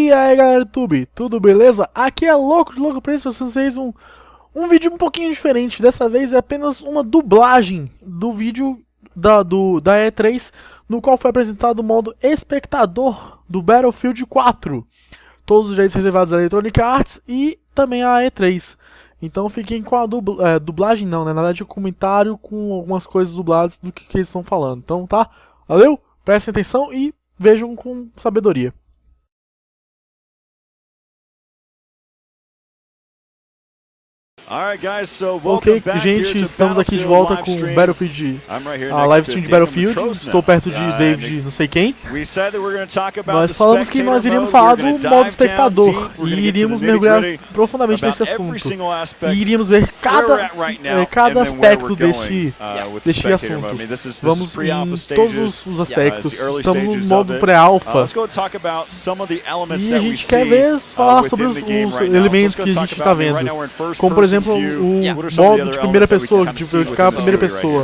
E aí galera do YouTube, tudo beleza? Aqui é Louco de LokoPlays para vocês um vídeo um pouquinho diferente. Dessa vez é apenas uma dublagem do vídeo da E3, no qual foi apresentado o modo Espectador do Battlefield 4. Todos os direitos reservados à Electronic Arts e também a E3. Então fiquem com a dublagem não, né? Na verdade, o comentário com algumas coisas dubladas do que eles estão falando. Então tá, valeu, prestem atenção e vejam com sabedoria. Ok, gente, estamos aqui de volta com Battlefield, a livestream de Battlefield. Estou perto de David, não sei quem. Nós falamos que nós iríamos falar do modo espectador e iríamos mergulhar profundamente nesse assunto. E iríamos ver cada aspecto deste assunto. Vamos em todos os aspectos. Estamos no modo pré-alpha. E a gente quer falar sobre os elementos que a gente está vendo. Como por exemplo, o modo de primeira pessoa, de verificar a primeira pessoa.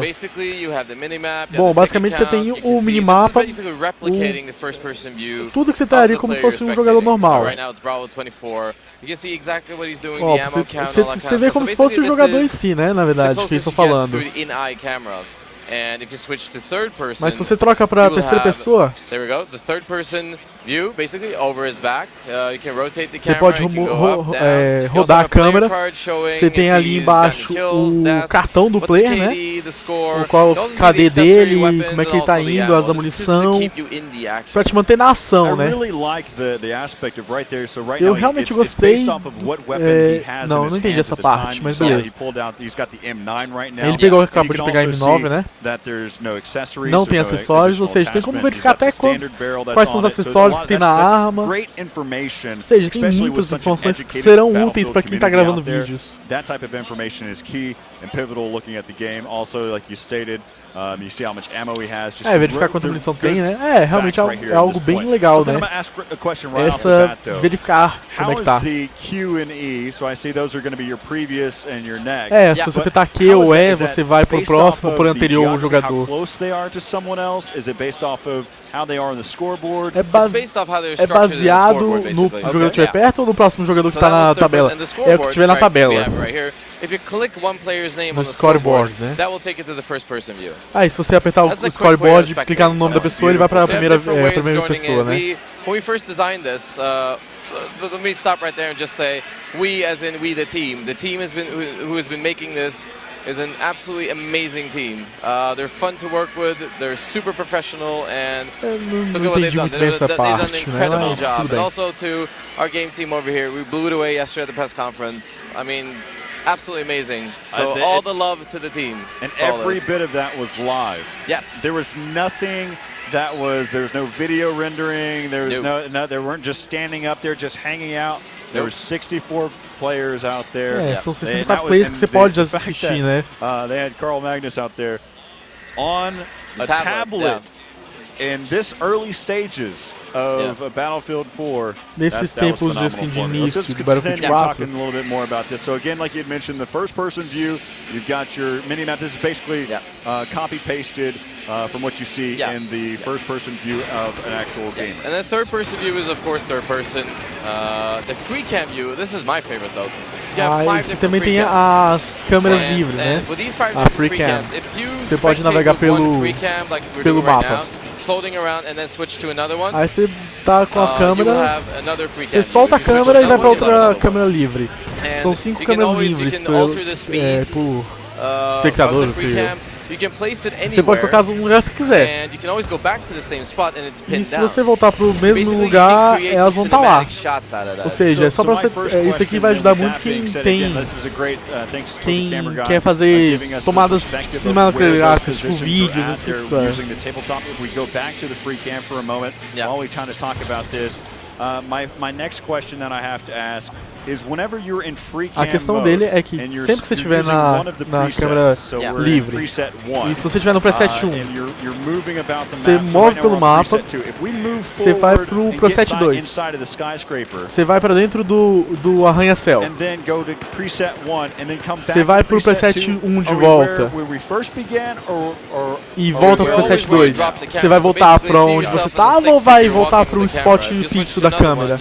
Bom, basicamente você tem o minimapa, tudo que você estaria como se fosse um jogador normal. Você vê como se fosse o jogador em si, né, na verdade, que eles estão falando. Mas se você troca para terceira pessoa, você pode rodar a câmera. Você tem ali embaixo o cartão do player, né? O KD dele, como é que ele está indo, as munição, para te manter na ação, né? Eu realmente gostei. Não entendi essa parte, mas beleza. Ele acabou de pegar a M9, né? Não tem acessórios, ou seja, tem como verificar até quais são os acessórios que tem na arma. Ou seja, tem muitas informações que serão úteis para quem está gravando vídeos. Verificar quanta munição tem, né? Realmente é algo bem legal, né? Verificar como é que tá. Se você apertar Q ou E, você vai pro próximo ou pro anterior jogador. É baseado no jogador que estiver perto ou no próximo jogador que está na tabela? É o que estiver na tabela. No scoreboard, né? E se você apertar o scoreboard e clicar no nome da pessoa, ele vai para a primeira pessoa, né? When we first designed this, let me stop right there and just say, we as in we the team who has been making this is an absolutely amazing team. They're fun to work with, they're super professional, and look at what they've done. They've done an incredible job. And also to our game team over here, we blew it away yesterday at the press conference. I mean, absolutely amazing. So all the love to the team. And every bit of that was live. Yes. There was nothing there was no video rendering, there was they weren't just standing up there, just hanging out. There were 64 players out there. São 64 players que você pode assistir, né? They had Carl Magnus out there on a tablet in this early stages of Battlefield 4. Nesses tempos assim de início de Battlefield 4. Talking a little bit more about this. So again, like you had mentioned, the first-person view, you've got your mini-map. This is basically copy-pasted from what you see in the first-person view of an actual game. And the third-person view is, of course, third-person. The free-cam view, this is my favorite, though. Você também tem as câmeras livres, né? A free cam. Você pode navegar pelo mapa. Aí você tá com a câmera, você solta a câmera e vai para outra câmera livre. São 5 câmeras livres por espectador, Você pode colocar no lugar que quiser. E se você voltar para o mesmo lugar, elas vão estar lá. Ou seja, é só para você. Isso aqui vai ajudar muito quem quer fazer tomadas cinematográficas, tipo vídeos, assim. My next question that I have to ask, A questão dele é que sempre que você estiver na câmera livre, e se você estiver no preset 1, você move pelo mapa, você vai pro preset 2, você vai para dentro do arranha-céu, você vai pro preset 1 de volta, e volta pro preset 2, você vai voltar para onde você estava ou vai voltar pro spot fixo da câmera?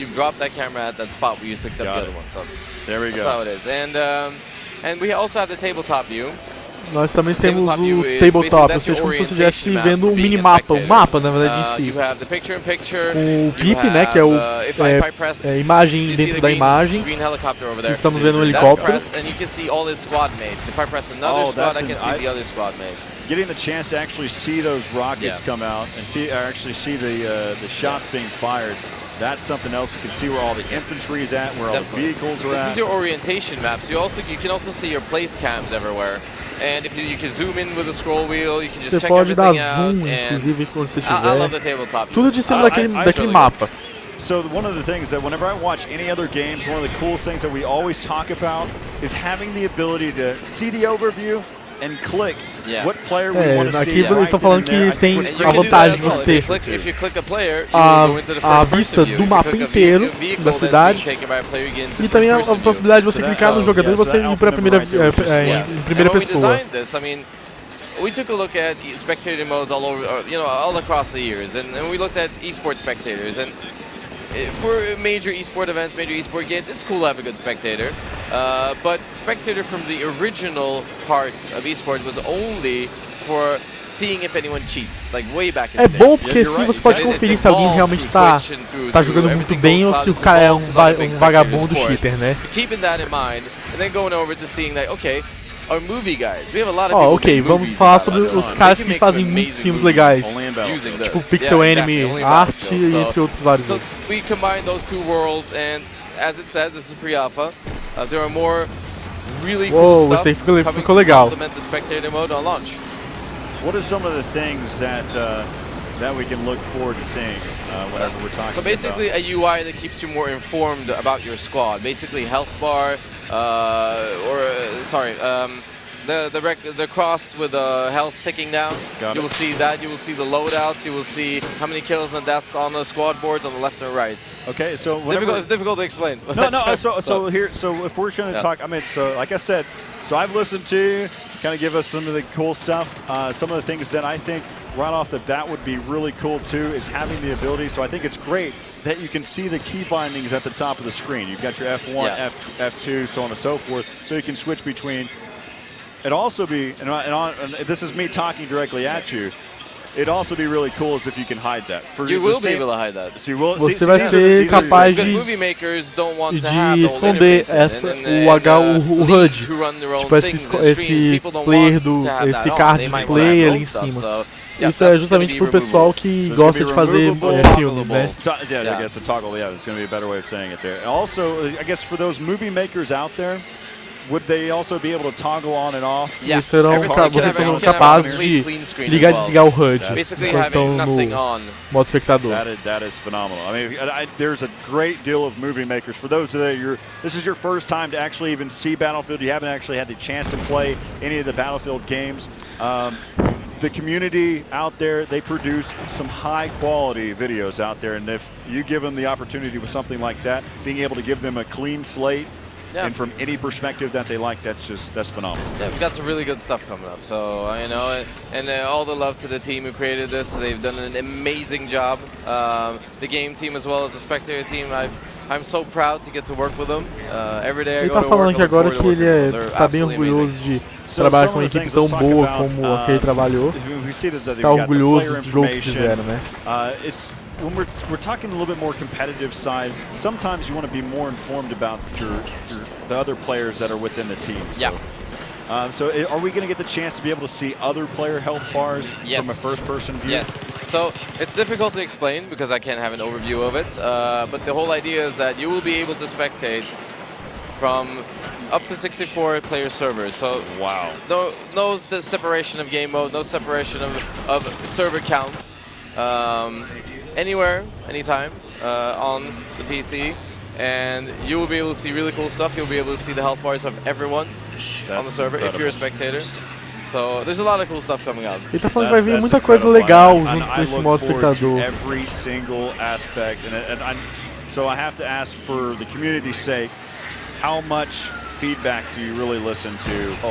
There we go. That's how it is. And we also have the tabletop view. Nós também temos o tabletop, ou seja, como se você estivesse vendo um minimapa, um mapa, na verdade, em si. O PIP, né, que é o imagem dentro da imagem. Estamos vendo um helicóptero. Getting the chance to actually see those rockets come out and actually see the shots being fired. That's something else. You can see where all the infantry is at, where all the vehicles are at. This is your orientation map. So you can also see your place cams everywhere. And if you can zoom in with the scroll wheel, you can just check everything out. I love the tabletop. Tudo de cima daquele mapa. So one of the things that whenever I watch any other games, one of the coolest things that we always talk about is having the ability to see the overview and click what player we want to see. Aqui eles estão falando que tem a vantagem de você ter a vista do mapa inteiro da cidade e também a possibilidade de você clicar no jogador e você ir para a primeira pessoa. We took a look at spectator modes all over, all across the years, and we looked at esports spectators. And for major esport events, major esport games, it's cool to have a good spectator. But spectator from the original part of esports was only for seeing if anyone cheats, like way back in the day. É bom porque assim você pode conferir se alguém realmente tá jogando muito bem ou se o cara é um vagabundo cheater, né? Keeping that in mind, and then going over to seeing that, okay, our movie guys, we have a lot of people ok, vamos falar sobre os caras que fazem muitos filmes legais, tipo Pixel Anime, arte e entre outros vários. So we combine those two worlds, and as it says, this is pre-alpha. There are more really cool stuff coming to complement the spectator mode on launch. What are some of the things that we can look forward to seeing whenever we're talking about? So basically a UI that keeps you more informed about your squad. Basically health bar, the cross with the health ticking down. You will see that. You will see the loadouts. You will see how many kills and deaths on the squad boards on the left and right. Okay, so it's difficult to explain. No. So if we're going to talk, so like I said, so I've listened to you, kind of give us some of the cool stuff. Some of the things that I think right off the bat would be really cool too is having the ability. So I think it's great that you can see the key bindings at the top of the screen. You've got your F1, F2, so on and so forth. So you can switch between. It'd also be, and this is me talking directly at you. It'd also be really cool is if you can hide that. You will be able to hide that. So you will. Você vai ser capaz de esconder o HUD, tipo esse player esse card de play ali em cima. Isso é justamente pro pessoal que gosta de fazer filmes, né? Yeah, I guess a toggle. Yeah, it's going to be a better way of saying it there. And also, I guess for those movie makers out there, would they also be able to toggle on and off? Vocês serão capazes de ligar e desligar o HUD então no modo espectador. That is phenomenal. I mean, there's a great deal of movie makers. For those that this is your first time to actually even see Battlefield, you haven't actually had the chance to play any of the Battlefield games. The community out there, they produce some high quality videos out there, and if you give them the opportunity with something like that, being able to give them a clean slate and from any perspective that they like, that's phenomenal. Yeah, we've got some really good stuff coming up. So and all the love to the team who created this. They've done an amazing job. The game team as well as the spectator team. I'm so proud to get to work with them. Every day I go to work. Ele tá falando que agora que ele tá bem orgulhoso de trabalhar com uma equipe tão boa como a que ele trabalhou. Tá orgulhoso do jogo que fizeram, né? When we're talking a little bit more competitive side, sometimes you want to be more informed about the other players that are within the team. So, so are we going to get the chance to be able to see other player health bars from a first-person view? Yes. So it's difficult to explain because I can't have an overview of it. But the whole idea is that you will be able to spectate from up to 64 player servers. So no separation of game mode, no separation of server count. Anywhere, anytime on the PC. and you will be able to see really cool stuff. You'll be able to see the health bars of everyone on the server if you're a spectator. So there's a lot of cool stuff coming out. Ele tá falando que vai vir muita coisa legal junto com esse modo espectador. Every single aspect, so I have to ask for the community's sake, how much feedback do you really listen to?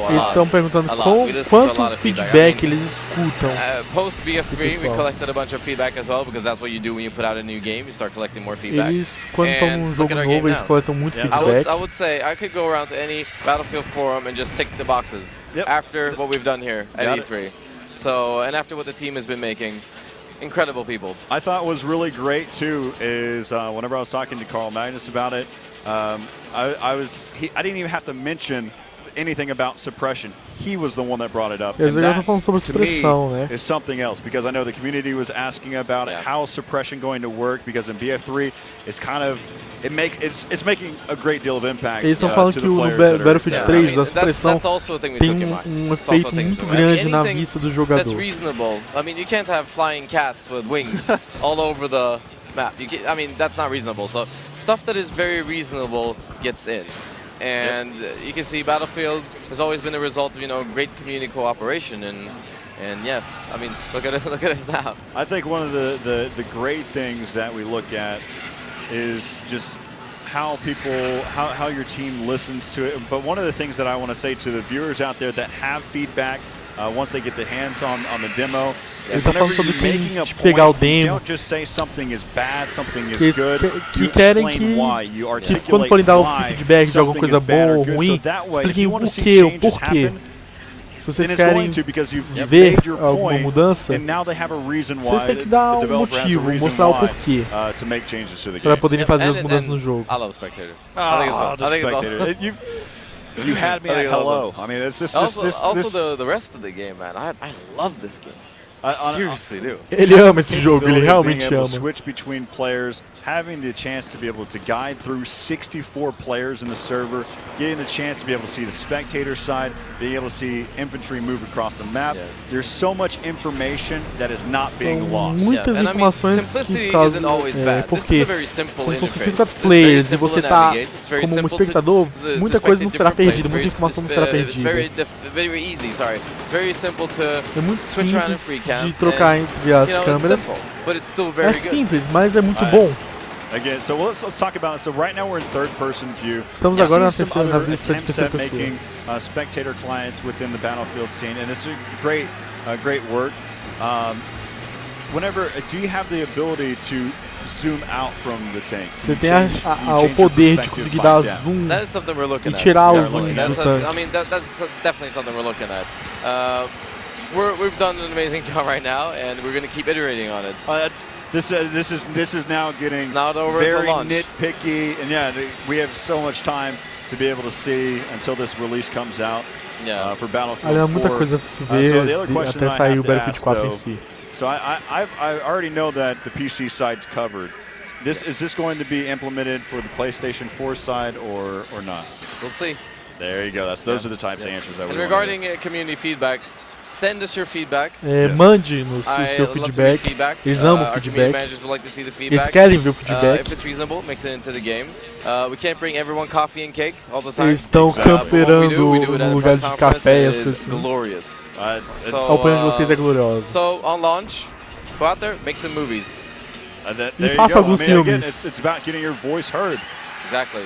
Eles estão perguntando quanto feedback eles escutam. Post BF3, we collected a bunch of feedback as well, because that's what you do when you put out a new game. You start collecting more feedback. Eles, quando estão num jogo novo, eles coletam muito feedback. I would say I could go around to any Battlefield forum and just tick the boxes after what we've done here at E3. So, and after what the team has been making. Incredible people. I thought was really great too is whenever I was talking to Carl Magnus about it, I didn't even have to mention anything about suppression. He was the one that brought it up. And that, to me, is something else, because I know the community was asking about how suppression going to work, because in BF3 it's kind of it's making a great deal of impact. Eles estão falando que no Battlefield 3 a supressão tem efeito muito grande na vista do jogador. That's reasonable. I mean, you can't have flying cats with wings all over the map. I mean, that's not reasonable. So stuff that is very reasonable gets in. And you can see Battlefield has always been a result of great community cooperation, and yeah, I mean, look at us now. I think one of the great things that we look at is just how your team listens to it. But one of the things that I want to say to the viewers out there that have feedback once they get the hands on the demo. Ele tá falando sobre quem pegar o demo, que querem que quando forem dar o feedback de alguma coisa boa ou ruim, expliquem o porquê. Se vocês querem ver alguma mudança, vocês têm que dar um motivo, mostrar o porquê, para poderem fazer as mudanças no jogo. I love Spectator. I think it's awesome. You had me at hello. I mean, it's just also the rest of the game, man. I love this game. I seriously do. Ele ama esse jogo, ele realmente ama. Switch between players, having the chance to be able to guide through 64 players in the server, getting the chance to be able to see the spectator side, being able to see infantry move across the map. There's so much information that is not being lost. Muitas informações simplicity isn't always bad. This is a very simple interface. Players e você tá como um espectador, muita coisa não será perdida, muita informação não será perdida. Very easy, sorry. It's very simple to switch around in free cam. De trocar entre as câmeras. É simples, mas é muito bom. Again, so let's talk about it. So right now we're in third-person view. Estamos agora na vista de terceira pessoa. Making spectator clients within the Battlefield scene, and it's a great work. Do you have the ability to zoom out from the tank? Você tem o poder de conseguir dar zoom e tirar o zoom do tanque. I mean, that's definitely something we're looking at. We've done an amazing job right now, and we're going to keep iterating on it. This is now getting very nitpicky, and we have so much time to be able to see until this release comes out for Battlefield 4. Muita coisa pra se ver até sair o Battlefield 4 em si. So I already know that the PC side's covered. Is this going to be implemented for the PlayStation 4 side or not? We'll see. There you go. Those are the types of answers that we want. And regarding community feedback, send us your feedback. Mande-nos o seu feedback. Eles amam o feedback. Eles querem ver o feedback. If it's reasonable, mix it into the game. We can't bring everyone coffee and cake all the time. Eles estão camperando no lugar de café e as coisas assim. Glorious. A opinião de vocês é gloriosa. So on launch, go out there, make some movies. E faça alguns filmes. It's about getting your voice heard. Exactly.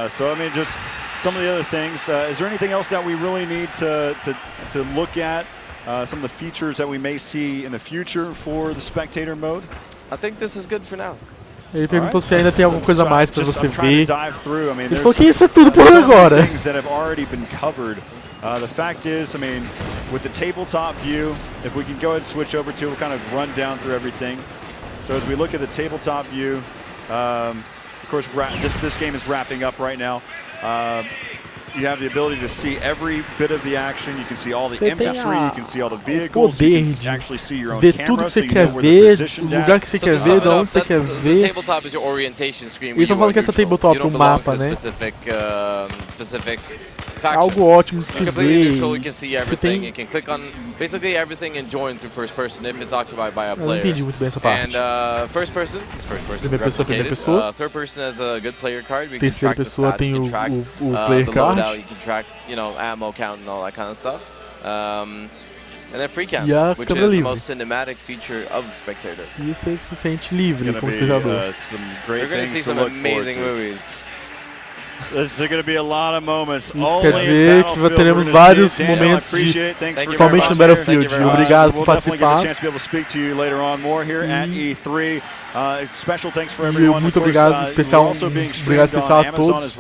So I mean, just some of the other things. Is there anything else that we really need to look at? Some of the features that we may see in the future for the Spectator Mode? I think this is good for now. Ele perguntou se ainda tem alguma coisa a mais para você ver. Ele falou que isso é tudo por agora. The fact is, I mean, with the tabletop view, if we can go ahead and switch over to, we'll kind of run down through everything. So as we look at the tabletop view, of course, this game is wrapping up right now. you have the ability to see every bit of the action. You can see all the Você infantry. You can see all the vehicles. Poder You de can actually see your own ver camera, tudo que so você you quer know where the ver, position's o lugar at. que você So quer to sum ver, it de onde up, você quer the ver. tabletop is your orientation screen Eles where estão you falando are que essa neutral. tabletop You é don't um belong mapa, to a né? specific É faction. algo ótimo de se You're completely ver. neutral, you can see Você everything, tem... you can click on basically everything and join through first person if it's occupied by a Eu não player. entendi muito bem essa parte. And first person is first person Primeira replicated. pessoa. Third person has a good player card. We can Terceira track the pessoa stats, tem you o can track player the card. loadout, you can track, you know, ammo count and all that kind of stuff. And then free cam, E a which câmera is the livre. most cinematic feature of Spectator. E você se sente livre It's como going to espectador. be some great You're going to see things to some look forward amazing to. movies. There's going to be a lot of moments. Isso quer dizer que teremos vários momentos somente no Battlefield. Obrigado por participar. E muito obrigado especial, obrigado especial a todos.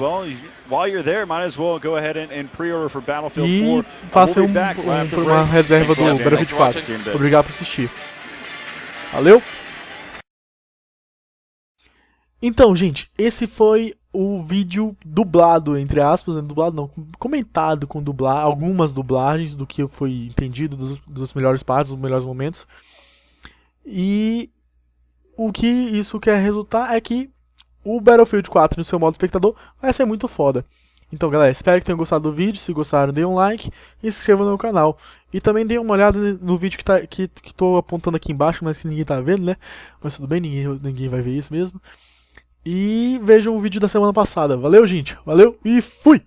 While you're there, might as well go ahead and pre-order for Battlefield E 4. faça We'll be back right after the uma break. reserva Thanks a lot, do man. Battlefield Thanks for 4. watching. Obrigado por assistir. Valeu! Então, gente, esse foi o vídeo dublado, entre aspas, né? Dublado não, comentado com algumas dublagens do que foi entendido, dos melhores partes, dos melhores momentos. E o que isso quer resultar é que o Battlefield 4 no seu modo espectador vai ser muito foda. Então, galera, espero que tenham gostado do vídeo. Se gostaram, dê um like e se inscrevam no canal. E também dê uma olhada no vídeo que tô apontando aqui embaixo, mas que ninguém tá vendo, né? Mas tudo bem, ninguém vai ver isso mesmo. E vejam o vídeo da semana passada. Valeu, gente. Valeu e fui!